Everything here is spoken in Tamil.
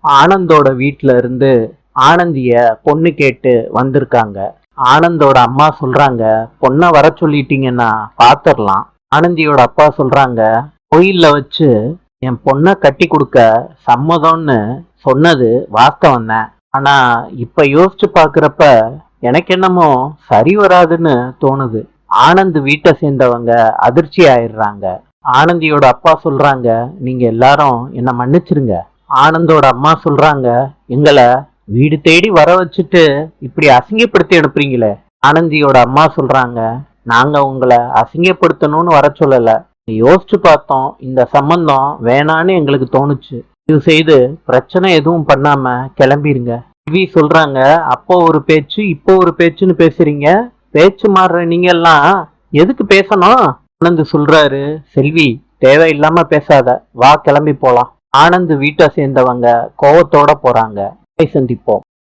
ஆனந்தோட வீட்ல இருந்து ஆனந்திய பொண்ணு கேட்டு வந்திருக்காங்க. ஆனந்தோட அம்மா சொல்றாங்க, பொண்ணை வர சொல்லிட்டீங்கன்னா பாத்துரலாம். ஆனந்தியோட அப்பா சொல்றாங்க, கோயில்ல வச்சு என் பொண்ணை கட்டி கொடுக்க சம்மதம்னு சொன்னது வாஸ்தவம் தான். ஆனா இப்ப யோசிச்சு பாக்குறப்ப எனக்கு என்னமோ சரி வராதுன்னு தோணுது. ஆனந்த் வீட்டை சேர்ந்தவங்க அதிர்ச்சி ஆயிடுறாங்க. ஆனந்தியோட அப்பா சொல்றாங்க, நீங்க எல்லாரும் என்ன மன்னிச்சிருங்க. ஆனந்தோட அம்மா சொல்றாங்க, எங்களை வீடு தேடி வர வச்சுட்டு இப்படி அசிங்கப்படுத்தி அனுப்புறீங்களே. ஆனந்தியோட அம்மா சொல்றாங்க, நாங்க உங்களை அசிங்கப்படுத்தணும்னு வர சொல்லல. யோசிச்சு பார்த்தோம், இந்த சம்பந்தம் வேணான்னு எங்களுக்கு தோணுச்சு. இது செய்து பிரச்சனை எதுவும் பண்ணாம கிளம்பிருங்க. செல்வி சொல்றாங்க, அப்போ ஒரு பேச்சு இப்போ ஒரு பேச்சுன்னு பேசுறீங்க. பேச்சு மாறுற நீங்க எல்லாம் எதுக்கு பேசணும்? ஆனந்த் சொல்றாரு, செல்வி தேவையில்லாம பேசாத, வா கிளம்பி போலாம். ஆனந்த் வீட்டை சேர்ந்தவங்க கோவத்தோட போறாங்க. சந்திப்போம்.